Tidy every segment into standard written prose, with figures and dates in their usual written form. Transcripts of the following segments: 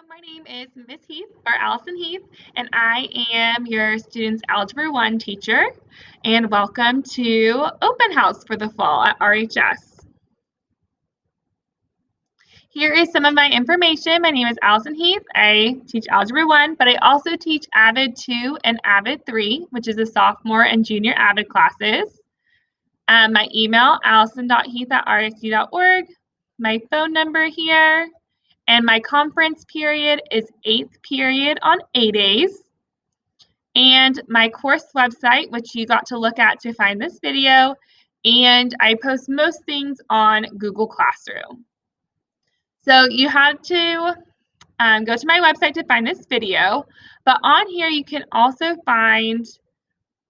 My name is Miss Heath, or Allison Heath, and I am your student's Algebra 1 teacher. And welcome to Open House for the fall at RHS. Here is some of my information. My name is Allison Heath. I teach Algebra 1, but I also teach Avid 2 and Avid 3, which is the sophomore and junior Avid classes. My email, allison.heath@rsu.org. My phone number here. And my conference period is 8th period on A-days. And my course website, which you got to look at to find this video. And I post most things on Google Classroom. So you had to go to my website to find this video. But on here, you can also find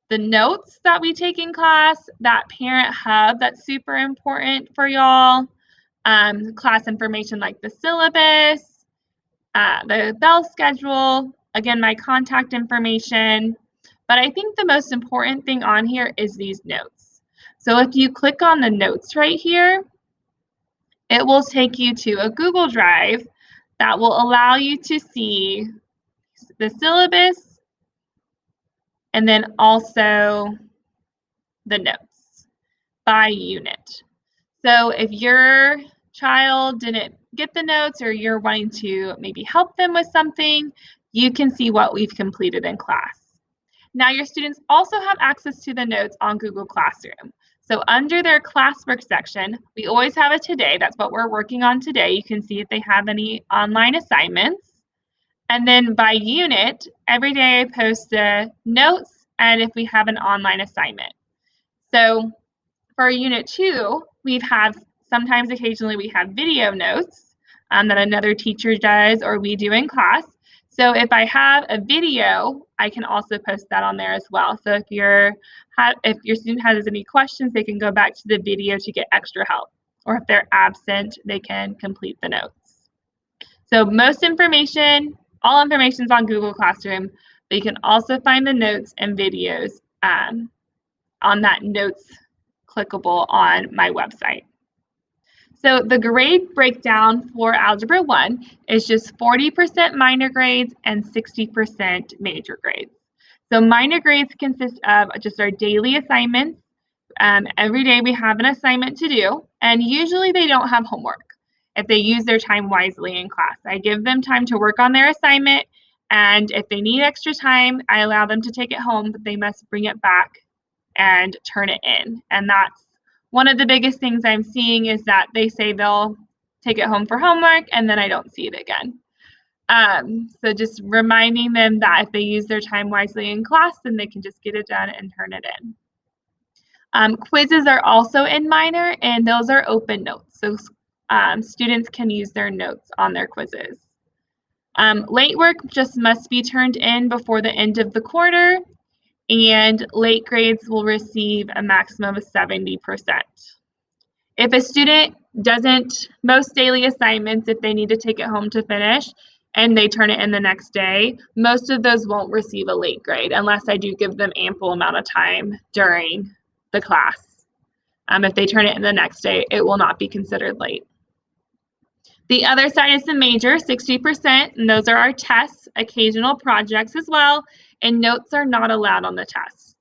the notes that we take in class, that parent hub that's super important for y'all, class information like the syllabus, the bell schedule, again, my contact information. But I think the most important thing on here is these notes. So if you click on the notes right here, it will take you to a Google Drive that will allow you to see the syllabus and then also the notes by unit. So if your child didn't get the notes or you're wanting to maybe help them with something, you can see what we've completed in class. Now your students also have access to the notes on Google Classroom. So under their classwork section, we always have a today. That's what we're working on today. You can see if they have any online assignments. And then by unit, every day I post the notes and if we have an online assignment. So for Unit 2, sometimes occasionally we have video notes that another teacher does or we do in class. So if I have a video, I can also post that on there as well. So if your student has any questions, they can go back to the video to get extra help. Or if they're absent, they can complete the notes. So all information is on Google Classroom, but you can also find the notes and videos on that notes clickable on my website. So the grade breakdown for Algebra 1 is just 40% minor grades and 60% major grades. So minor grades consist of just our daily assignments. Every day we have an assignment to do, and usually they don't have homework if they use their time wisely in class. I give them time to work on their assignment, and if they need extra time, I allow them to take it home, but they must bring it back and turn it in. And that's one of the biggest things I'm seeing is that they say they'll take it home for homework and then I don't see it again. So just reminding them that if they use their time wisely in class, then they can just get it done and turn it in. Quizzes are also in minor, and those are open notes. So students can use their notes on their quizzes. Late work just must be turned in before the end of the quarter, and late grades will receive a maximum of 70%. If a student doesn't, most daily assignments, if they need to take it home to finish and they turn it in the next day, most of those won't receive a late grade unless I do give them ample amount of time during the class. If they turn it in the next day, it will not be considered late. The other side is the major, 60%, and those are our tests, occasional projects as well, and notes are not allowed on the tests.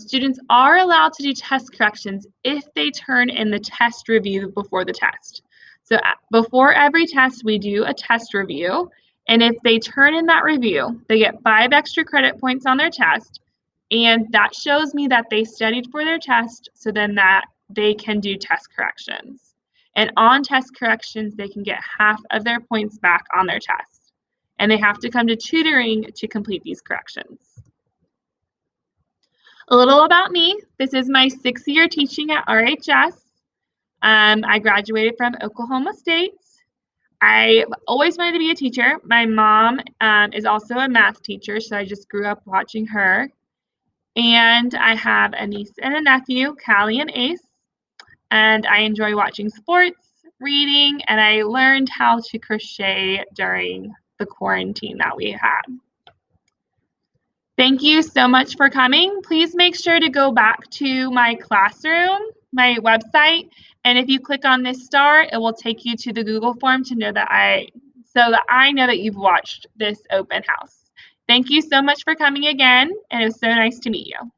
Students are allowed to do test corrections if they turn in the test review before the test. So before every test, we do a test review, and if they turn in that review, they get 5 extra credit points on their test, and that shows me that they studied for their test, so then that they can do test corrections. And on test corrections, they can get half of their points back on their test. And they have to come to tutoring to complete these corrections. A little about me. This is my 6th year teaching at RHS. I graduated from Oklahoma State. I always wanted to be a teacher. My mom is also a math teacher, so I just grew up watching her. And I have a niece and a nephew, Callie and Ace. And I enjoy watching sports, reading, and I learned how to crochet during the quarantine that we had. Thank you so much for coming. Please make sure to go back to my classroom, my website, and if you click on this star, it will take you to the Google form to know that I so that I know that you've watched this open house. Thank you so much for coming again, and it was so nice to meet you.